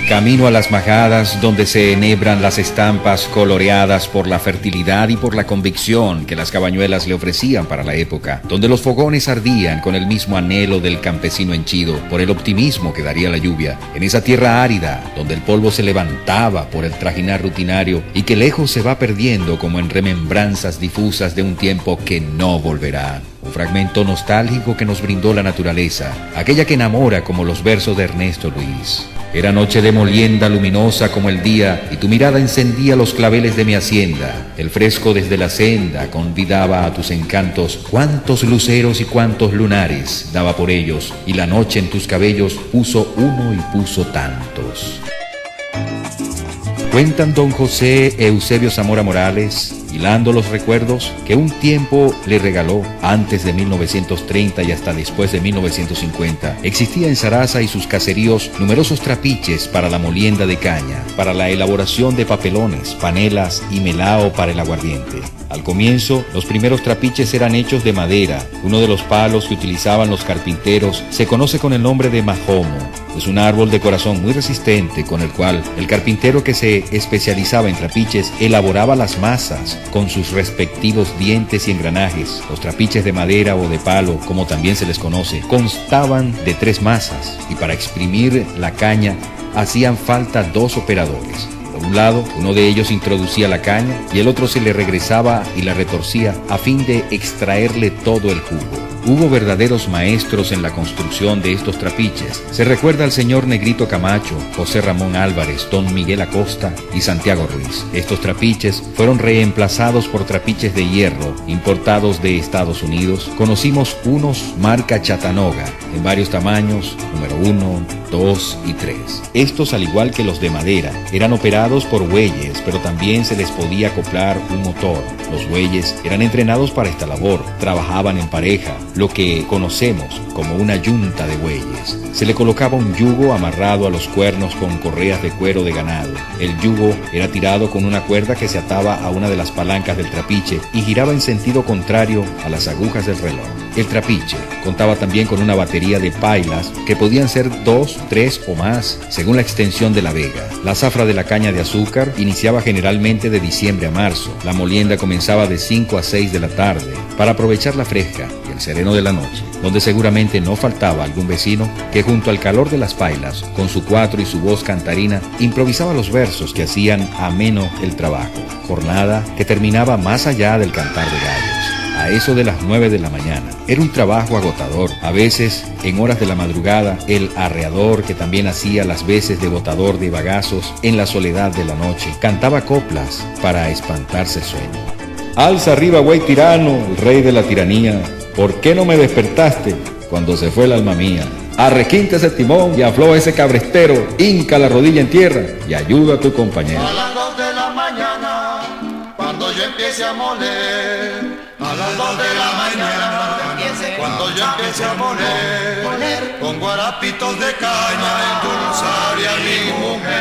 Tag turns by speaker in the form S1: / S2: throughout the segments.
S1: Camino a las majadas donde se enhebran las estampas coloreadas por la fertilidad y por la convicción que las cabañuelas le ofrecían para la época, donde los fogones ardían con el mismo anhelo del campesino henchido por el optimismo que daría la lluvia, en esa tierra árida donde el polvo se levantaba por el trajinar rutinario y que lejos se va perdiendo como en remembranzas difusas de un tiempo que no volverá. Un fragmento nostálgico que nos brindó la naturaleza, aquella que enamora como los versos de Ernesto Luis. Era noche de molienda luminosa como el día, y tu mirada encendía los claveles de mi hacienda. El fresco desde la senda convidaba a tus encantos. Cuántos luceros y cuántos lunares daba por ellos, y la noche en tus cabellos puso uno y puso tantos. Cuentan don José Eusebio Zamora Morales, hilando los recuerdos, que un tiempo le regaló, antes de 1930 y hasta después de 1950, existía en Zaraza y sus caseríos numerosos trapiches para la molienda de caña, para la elaboración de papelones, panelas y melao para el aguardiente. Al comienzo, los primeros trapiches eran hechos de madera. Uno de los palos que utilizaban los carpinteros se conoce con el nombre de majomo. Es un árbol de corazón muy resistente con el cual el carpintero que se especializaba en trapiches elaboraba las masas con sus respectivos dientes y engranajes. Los trapiches de madera o de palo, como también se les conoce, constaban de 3 masas y para exprimir la caña hacían falta 2 operadores. Por un lado, uno de ellos introducía la caña y el otro se le regresaba y la retorcía a fin de extraerle todo el jugo. Hubo verdaderos maestros en la construcción de estos trapiches. Se recuerda al señor Negrito Camacho, José Ramón Álvarez, don Miguel Acosta y Santiago Ruiz. Estos trapiches fueron reemplazados por trapiches de hierro importados de Estados Unidos. Conocimos unos marca Chattanooga en varios tamaños, número 1, 2 y 3. Estos, al igual que los de madera, eran operados por bueyes, pero también se les podía acoplar un motor. Los bueyes eran entrenados para esta labor, trabajaban en pareja, lo que conocemos como una yunta de bueyes. Se le colocaba un yugo amarrado a los cuernos con correas de cuero de ganado. El yugo era tirado con una cuerda que se ataba a una de las palancas del trapiche y giraba en sentido contrario a las agujas del reloj. El trapiche contaba también con una batería de pailas que podían ser 2, 3 o más según la extensión de la vega. La zafra de la caña de azúcar iniciaba generalmente de diciembre a marzo. La molienda comenzaba de 5 a 6 de la tarde para aprovechar la fresca y el sereno de la noche, donde seguramente no faltaba algún vecino que junto al calor de las pailas, con su cuatro y su voz cantarina, improvisaba los versos que hacían ameno el trabajo. Jornada que terminaba más allá del cantar de gallos, a eso de las 9 de la mañana. Era un trabajo agotador. A veces, en horas de la madrugada, el arreador, que también hacía las veces de botador de bagazos en la soledad de la noche, cantaba coplas para espantarse sueño. Alza arriba, güey tirano, el rey de la tiranía. ¿Por qué no me despertaste cuando se fue el alma mía? Arrequinta ese timón y afloja ese cabrestero, hinca la rodilla en tierra y ayuda a tu compañero.
S2: A las 2 de la mañana, cuando yo empiece a moler, a las 2 de la mañana, cuando yo empiece a moler, con guarapitos de caña endulzaré a mi mujer.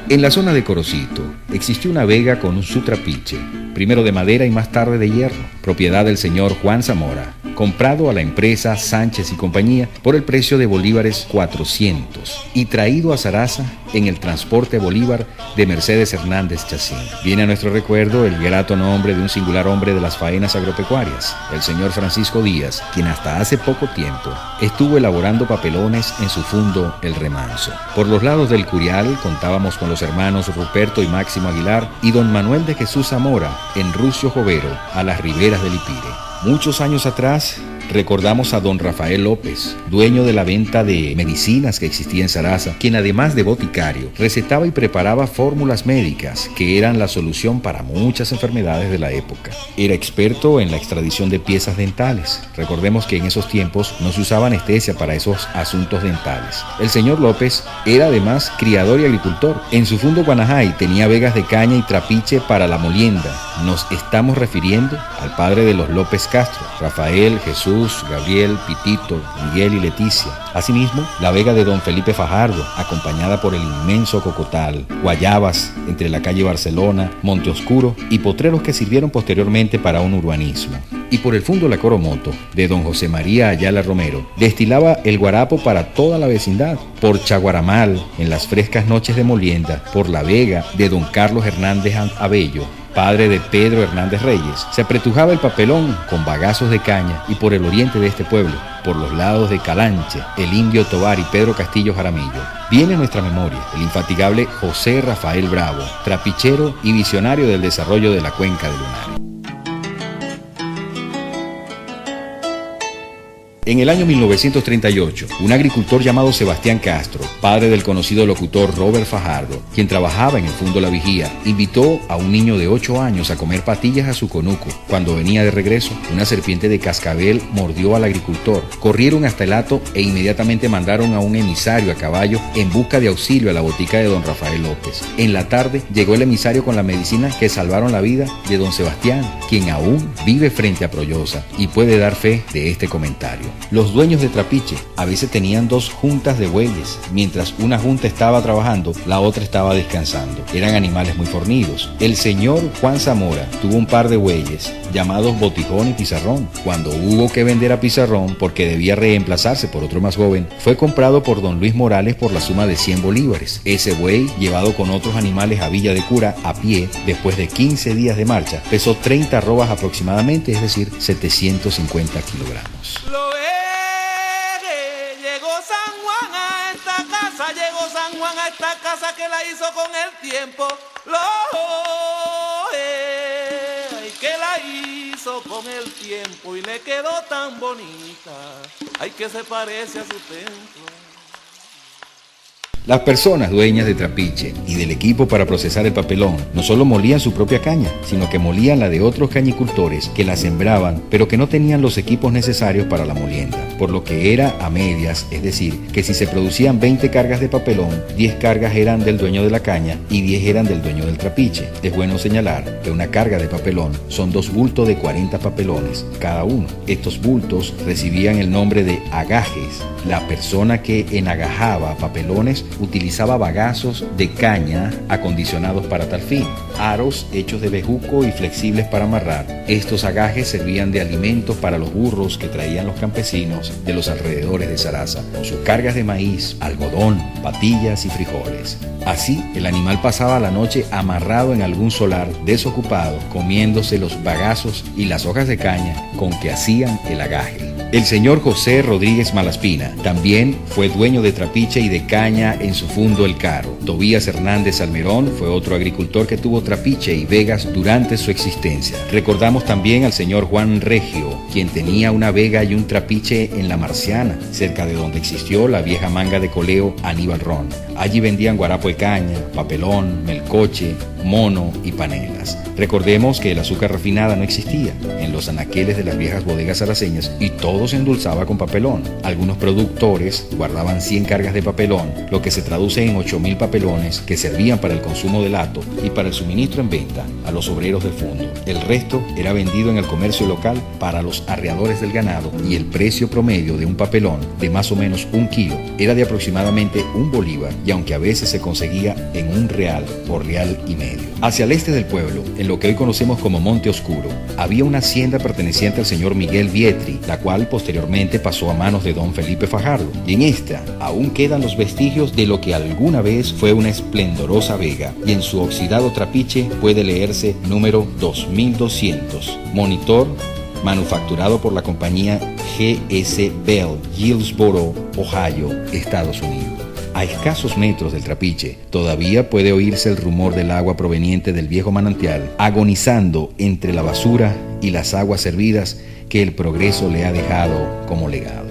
S1: En la zona de Corocito existió una vega con su trapiche, primero de madera y más tarde de hierro, propiedad del señor Juan Zamora, comprado a la empresa Sánchez y Compañía por el precio de bolívares 400 y traído a Zaraza en el transporte Bolívar de Mercedes Hernández Chacín. Viene a nuestro recuerdo el grato nombre de un singular hombre de las faenas agropecuarias, el señor Francisco Díaz, quien hasta hace poco tiempo estuvo elaborando papelones en su fundo El Remanso. Por los lados del Curial contábamos con los hermanos Ruperto y Máximo Aguilar y don Manuel de Jesús Zamora en Rucio Jovero, a las riberas del Ipire. Muchos años atrás recordamos a don Rafael López, dueño de la venta de medicinas que existía en Zaraza, quien además de boticario, recetaba y preparaba fórmulas médicas que eran la solución para muchas enfermedades de la época. Era experto en la extradición de piezas dentales. Recordemos que en esos tiempos no se usaba anestesia para esos asuntos dentales. El señor López era además criador y agricultor. En su fundo Guanajay tenía vegas de caña y trapiche para la molienda. Nos estamos refiriendo al padre de los López Castro, Rafael, Jesús Luz, Gabriel, Pitito, Miguel y Leticia. Asimismo, la vega de don Felipe Fajardo, acompañada por el inmenso Cocotal, guayabas entre la calle Barcelona, Monte Oscuro y potreros que sirvieron posteriormente para un urbanismo. Y por el fondo La Coromoto, de don José María Ayala Romero, destilaba el guarapo para toda la vecindad. Por Chaguaramal, en las frescas noches de molienda, por La Vega, de don Carlos Hernández Abello, padre de Pedro Hernández Reyes, se apretujaba el papelón con bagazos de caña. Y por el oriente de este pueblo, por los lados de Calanche, el Indio Tovar y Pedro Castillo Jaramillo, viene en nuestra memoria el infatigable José Rafael Bravo, trapichero y visionario del desarrollo de la cuenca de Lunares. En el año 1938, un agricultor llamado Sebastián Castro, padre del conocido locutor Robert Fajardo, quien trabajaba en el Fundo La Vigía, invitó a un niño de 8 años a comer patillas a su conuco. Cuando venía de regreso, una serpiente de cascabel mordió al agricultor. Corrieron hasta el hato e inmediatamente mandaron a un emisario a caballo en busca de auxilio a la botica de don Rafael López. En la tarde llegó el emisario con la medicina que salvaron la vida de don Sebastián, quien aún vive frente a Proyosa y puede dar fe de este comentario. Los dueños de Trapiche a veces tenían 2 juntas de bueyes. Mientras una junta estaba trabajando, la otra estaba descansando. Eran animales muy fornidos. El señor Juan Zamora tuvo un par de bueyes llamados Botijón y Pizarrón. Cuando hubo que vender a Pizarrón porque debía reemplazarse por otro más joven, fue comprado por don Luis Morales por la suma de 100 bolívares. Ese buey, llevado con otros animales a Villa de Cura a pie, después de 15 días de marcha, pesó 30 arrobas aproximadamente, es decir, 750 kilogramos.
S3: Llegó San Juan a esta casa que la hizo con el tiempo. Ay, que la hizo con el tiempo y le quedó tan bonita. Ay, que se parece a su templo.
S1: Las personas dueñas de Trapiche y del equipo para procesar el papelón no solo molían su propia caña, sino que molían la de otros cañicultores que la sembraban, pero que no tenían los equipos necesarios para la molienda, por lo que era a medias, es decir, que si se producían 20 cargas de papelón, 10 cargas eran del dueño de la caña y 10 eran del dueño del trapiche. Es bueno señalar que una carga de papelón son 2 bultos de 40 papelones cada uno. Estos bultos recibían el nombre de agajes. La persona que enagajaba papelones utilizaba bagazos de caña acondicionados para tal fin, aros hechos de bejuco y flexibles para amarrar. Estos agajes servían de alimento para los burros que traían los campesinos de los alrededores de Zaraza, con sus cargas de maíz, algodón, patillas y frijoles. Así, el animal pasaba la noche amarrado en algún solar desocupado, comiéndose los bagazos y las hojas de caña con que hacían el agaje. El señor José Rodríguez Malaspina también fue dueño de trapiche y de caña en su fundo El Caro. Tobías Hernández Almerón fue otro agricultor que tuvo trapiche y vegas durante su existencia. Recordamos también al señor Juan Regio, quien tenía una vega y un trapiche en La Marciana, cerca de donde existió la vieja manga de coleo Aníbal Ron. Allí vendían guarapo de caña, papelón, melcoche, mono y panelas. Recordemos que el azúcar refinada no existía en los anaqueles de las viejas bodegas zaraceñas y todo se endulzaba con papelón. Algunos productores guardaban 100 cargas de papelón, lo que se traduce en 8.000 papelones que servían para el consumo del hato y para el suministro en venta a los obreros del fundo. El resto era vendido en el comercio local para los arreadores del ganado y el precio promedio de un papelón de más o menos 1 kilo era de aproximadamente 1 bolívar, y aunque a veces se conseguía en 1 real o real y medio. Hacia el este del pueblo, en lo que hoy conocemos como Monte Oscuro, había una hacienda perteneciente al señor Miguel Vietri, la cual posteriormente pasó a manos de don Felipe Fajardo, y en esta aún quedan los vestigios de lo que alguna vez fue una esplendorosa vega, y en su oxidado trapiche puede leerse número 2200, monitor manufacturado por la compañía G.S. Bell, Hillsboro, Ohio, Estados Unidos. A escasos metros del trapiche, todavía puede oírse el rumor del agua proveniente del viejo manantial, agonizando entre la basura y las aguas servidas que el progreso le ha dejado como legado.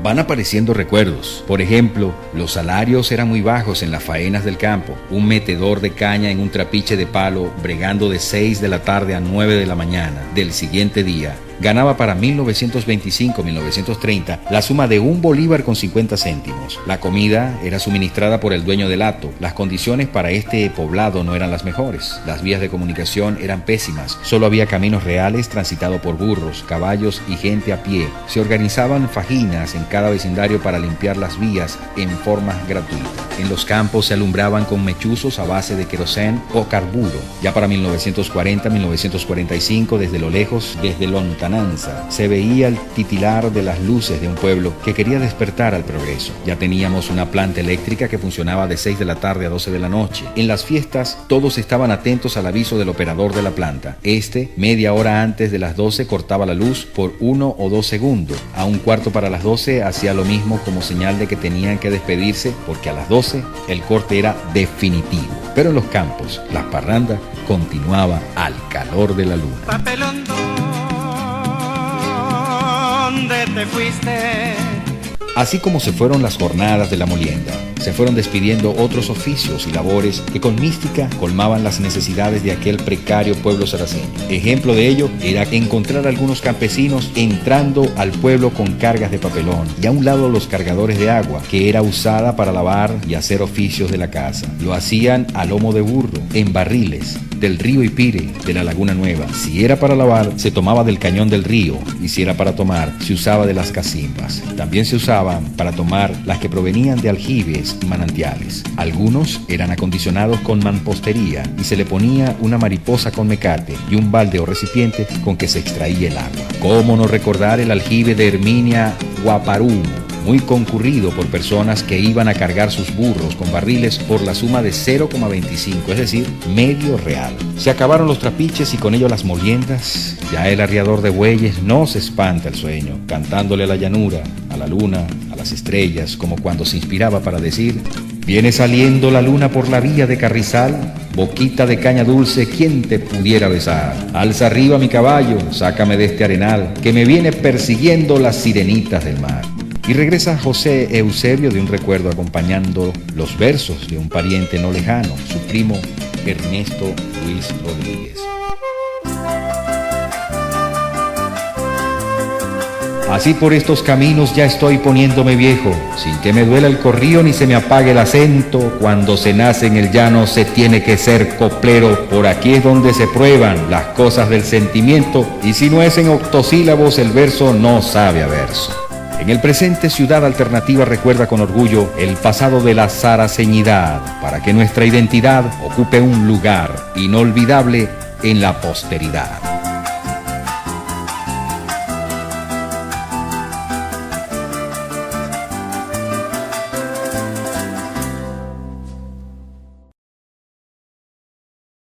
S1: Van apareciendo recuerdos. Por ejemplo, los salarios eran muy bajos en las faenas del campo. Un metedor de caña en un trapiche de palo, bregando de 6 de la tarde a 9 de la mañana del siguiente día, ganaba para 1925-1930 la suma de $1.50. La comida era suministrada por el dueño del hato. Las condiciones para este poblado no eran las mejores. Las vías de comunicación eran pésimas. Solo había caminos reales transitados por burros, caballos y gente a pie. Se organizaban fajinas en cada vecindario para limpiar las vías en forma gratuita. En los campos se alumbraban con mechuzos a base de querosén o carburo. Ya para 1940-1945, desde lo lejos, desde lontananza, se veía el titilar de las luces de un pueblo que quería despertar al progreso. Ya teníamos una planta eléctrica que funcionaba de 6 de la tarde a 12 de la noche. En las fiestas, todos estaban atentos al aviso del operador de la planta. Media hora antes de las 12, cortaba la luz por 1 o 2 segundos. A un cuarto para las 12 hacía lo mismo como señal de que tenían que despedirse, porque a las 12 el corte era definitivo. Pero en los campos, la parranda continuaba al calor de la luna.
S4: Papelón, ¿dónde te fuiste?
S1: Así como se fueron las jornadas de la molienda, se fueron despidiendo otros oficios y labores que con mística colmaban las necesidades de aquel precario pueblo saraceño. Ejemplo de ello era encontrar algunos campesinos entrando al pueblo con cargas de papelón y a un lado los cargadores de agua, que era usada para lavar y hacer oficios de la casa. Lo hacían a lomo de burro, en barriles, del río Ipire, de la Laguna Nueva. Si era para lavar, se tomaba del cañón del río, y si era para tomar, se usaba de las cacimbas. También se usaban para tomar las que provenían de aljibes y manantiales. Algunos eran acondicionados con mampostería y se le ponía una mariposa con mecate y un balde o recipiente con que se extraía el agua. ¿Cómo no recordar el aljibe de Herminia Guaparumo, muy concurrido por personas que iban a cargar sus burros con barriles por la suma de 0,25, es decir, medio real? Se acabaron los trapiches y con ello las moliendas. Ya el arriador de bueyes no se espanta el sueño, cantándole a la llanura, a la luna, a las estrellas, como cuando se inspiraba para decir: viene saliendo la luna por la vía de Carrizal, boquita de caña dulce, ¿quién te pudiera besar? Alza arriba mi caballo, sácame de este arenal, que me viene persiguiendo las sirenitas del mar. Y regresa José Eusebio de un recuerdo acompañando los versos de un pariente no lejano, su primo Ernesto Luis Rodríguez. Así por estos caminos ya estoy poniéndome viejo, sin que me duela el corrío ni se me apague el acento. Cuando se nace en el llano se tiene que ser coplero, por aquí es donde se prueban las cosas del sentimiento, y si no es en octosílabos el verso no sabe a verso. En el presente, Ciudad Alternativa recuerda con orgullo el pasado de la saraceñidad, para que nuestra identidad ocupe un lugar inolvidable en la posteridad.